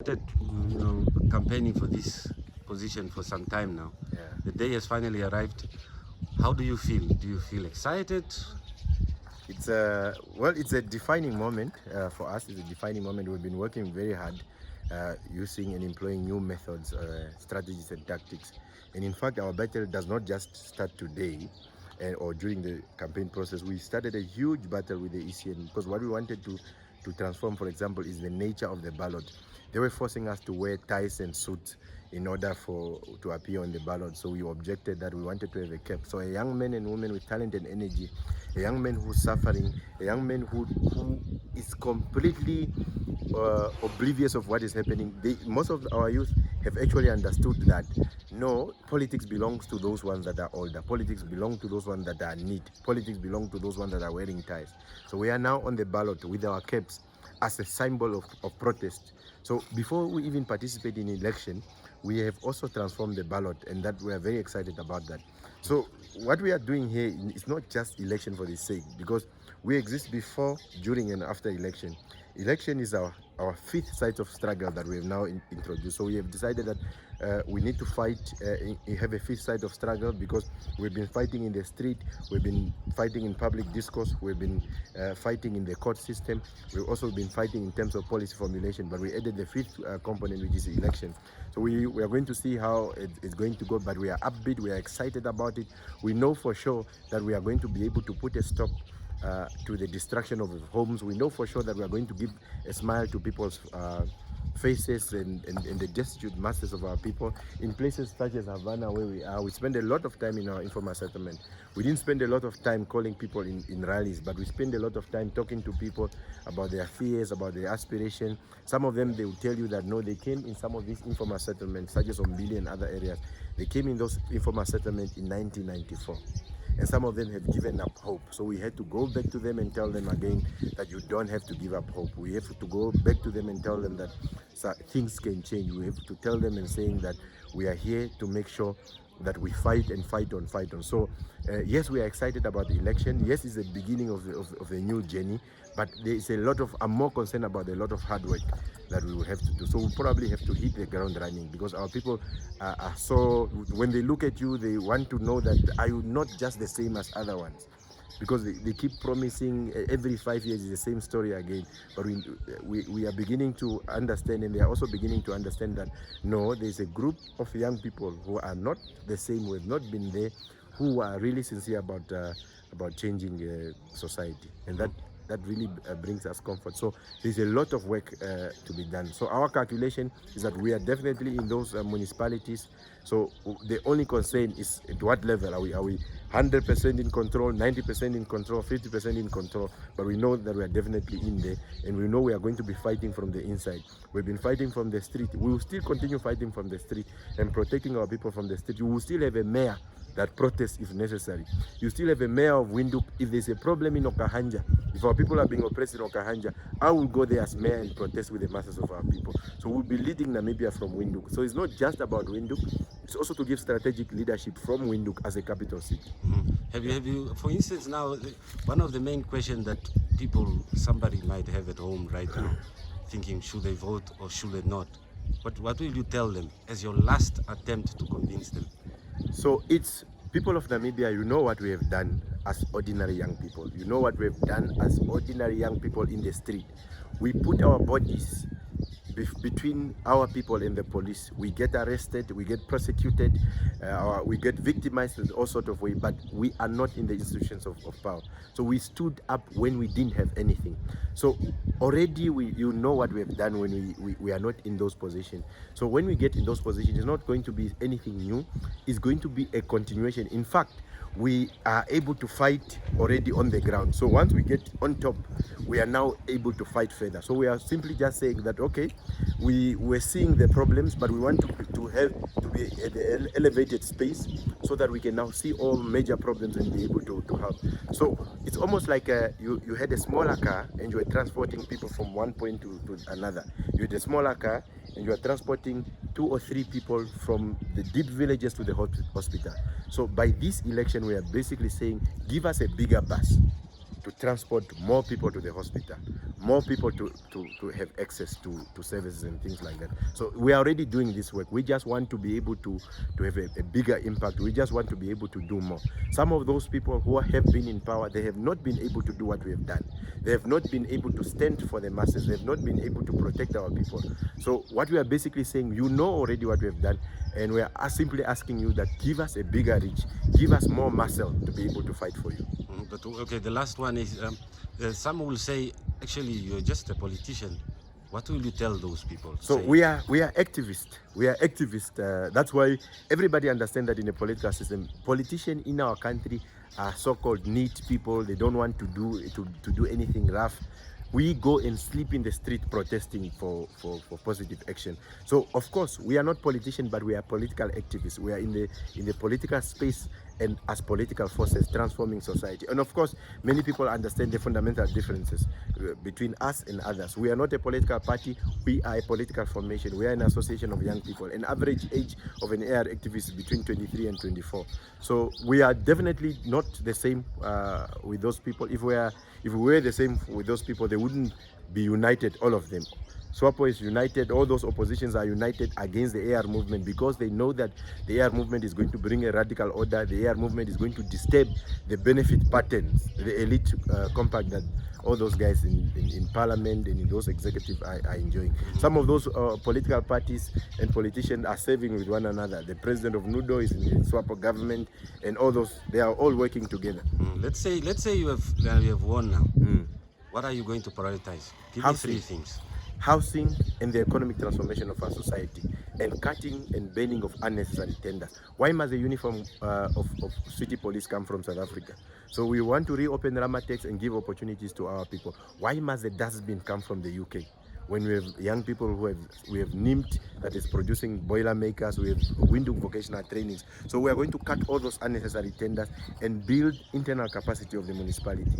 started, campaigning for this position for some time now. Yeah. The day has finally arrived. How do you feel? Do you feel excited? It's it's a defining moment for us. It's a defining moment. We've been working very hard, using and employing new methods, strategies, and tactics. And in fact, our battle does not just start today, or during the campaign process. We started a huge battle with the ECN because what we wanted to transform, for example, is the nature of the ballot. They were forcing us to wear ties and suits in order to appear on the ballot. So we objected that. We wanted to have a cap. So a young man and woman with talent and energy, a young man who's suffering, a young man who is completely oblivious of what is happening. Most of our youth have actually understood that no, politics belongs to those ones that are older. Politics belong to those ones that are neat. Politics belong to those ones that are wearing ties. So we are now on the ballot with our caps as a symbol of protest. So before we even participate in election, we have also transformed the ballot, and that we are very excited about that. So what we are doing here is not just election for the sake, because we exist before, during, and after election. Election is our fifth site of struggle that we have now introduced. So we have decided that we need to fight, have a fifth side of struggle, because we've been fighting in the street, we've been fighting in public discourse, we've been fighting in the court system, we've also been fighting in terms of policy formulation, but we added the fifth component, which is election. So we are going to see how it's going to go, but we are upbeat, we are excited about it. We know for sure that we are going to be able to put a stop to the destruction of homes. We know for sure that we are going to give a smile to people's faces and the destitute masses of our people. In places such as Havana, where we are, we spend a lot of time in our informal settlement. We didn't spend a lot of time calling people in rallies, but we spend a lot of time talking to people about their fears, about their aspiration. Some of them, they will tell you that no, they came in some of these informal settlements, such as Ombili and other areas. They came in those informal settlements in 1994. And some of them have given up hope. So we had to go back to them and tell them again that you don't have to give up hope. We have to go back to them and tell them that things can change. We have to tell them and saying that we are here to make sure that we fight and fight on. So yes, we are excited about the election. Yes, it's the beginning of a new journey, but there is I'm more concerned about a lot of hard work that we will have to do. So we'll probably have to hit the ground running, because our people are so, when they look at you, they want to know that are you not just the same as other ones? Because they keep promising every 5 years is the same story again. But we are beginning to understand, and they are also beginning to understand that no, there's a group of young people who are not the same, who have not been there, who are really sincere about changing society, and that really brings us comfort. So there's a lot of work to be done. So our calculation is that we are definitely in those municipalities. So the only concern is at what level are we? Are we 100% in control, 90% in control, 50% in control? But we know that we are definitely in there, and we know we are going to be fighting from the inside. We've been fighting from the street. We will still continue fighting from the street and protecting our people from the street. We will still have a mayor that protests if necessary. You still have a mayor of Windhoek. If there's a problem in Okahanja, if our people are being oppressed in Okahanja, I will go there as mayor and protest with the masses of our people. So we'll be leading Namibia from Windhoek. So it's not just about Windhoek, it's also to give strategic leadership from Windhoek as a capital city. Have you, for instance, now, one of the main questions that somebody might have at home right now, thinking, should they vote or should they not? What will you tell them as your last attempt to convince them? So it's people of Namibia, you know what we have done as ordinary young people. You know what we have done as ordinary young people in the street. We put our bodies between our people and the police. We get arrested, we get prosecuted, we get victimized in all sorts of ways, but we are not in the institutions of power. So we stood up when we didn't have anything. So already you know what we have done when we are not in those positions. So when we get in those positions, it's not going to be anything new. It's going to be a continuation. In fact, we are able to fight already on the ground. So once we get on top, we are now able to fight further. So we are simply just saying that, okay, we're seeing the problems, but we want to be at the elevated space so that we can now see all major problems and be able to help. So it's almost like you had a smaller car and you were transporting people from one point to another. You had a smaller car and you are transporting 2 or 3 people from the deep villages to the hospital. So by this election, we are basically saying, give us a bigger bus to transport more people to the hospital, more people to have access to services and things like that. So we are already doing this work. We just want to be able to have a bigger impact. We just want to be able to do more. Some of those people who have been in power, they have not been able to do what we have done. They have not been able to stand for the masses. They have not been able to protect our people. So what we are basically saying, you know already what we have done, and we are simply asking you that give us a bigger reach, give us more muscle to be able to fight for you. But okay, the last one is some will say, actually, you're just a politician. What will you tell those people? So we are activists. We are activists. That's why everybody understands that in a political system, politicians in our country are so-called neat people. They don't want to do anything rough. We go and sleep in the street protesting for positive action. So of course we are not politicians, but we are political activists. We are in the political space and as political forces transforming society. And of course many people understand the fundamental differences between us and others. We are not a political party, we are a political formation. We are an association of young people. An average age of an AR activist is between 23 and 24. So we are definitely not the same with those people. If we were the same with those people, they wouldn't be united, all of them. SWAPO is united, all those oppositions are united against the AR movement because they know that the AR movement is going to bring a radical order. The AR movement is going to disturb the benefit patterns, the elite compact that all those guys in parliament and in those executives are enjoying. Some of those political parties and politicians are serving with one another. The president of NUDO is in the SWAPO government, and all those, they are all working together. Let's say you have won now. What are you going to prioritize? Give me three things. Housing and the economic transformation of our society, and cutting and banning of unnecessary tenders. Why must the uniform of city police come from South Africa? So we want to reopen Ramatex and give opportunities to our people. Why must the dustbin come from the UK? When we have young people we have NIMT that is producing boiler makers, we have Windhoek vocational trainings. So we are going to cut all those unnecessary tenders and build internal capacity of the municipality.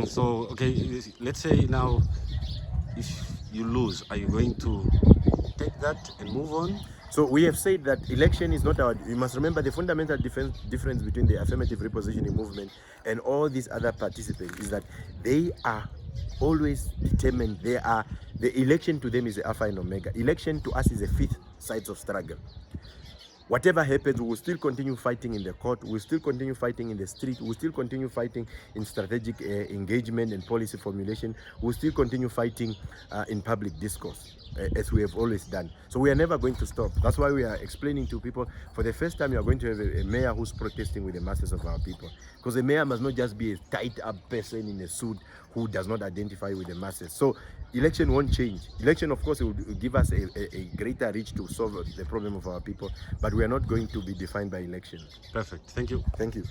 So okay, let's say now if you lose, are you going to take that and move on? So we have said that election is not our... You must remember the fundamental difference between the affirmative repositioning movement and all these other participants is that they are always determined. The election to them is the alpha and omega. Election to us is the fifth sides of struggle. Whatever happens, we will still continue fighting in the court, we will still continue fighting in the street, we will still continue fighting in strategic engagement and policy formulation, we will still continue fighting in public discourse, as we have always done. So we are never going to stop. That's why we are explaining to people, for the first time you are going to have a mayor who's protesting with the masses of our people. Because a mayor must not just be a tied-up person in a suit who does not identify with the masses. So election won't change. Election, of course, will give us a greater reach to solve the problem of our people, but we are not going to be defined by election. Perfect. Thank you. Thank you.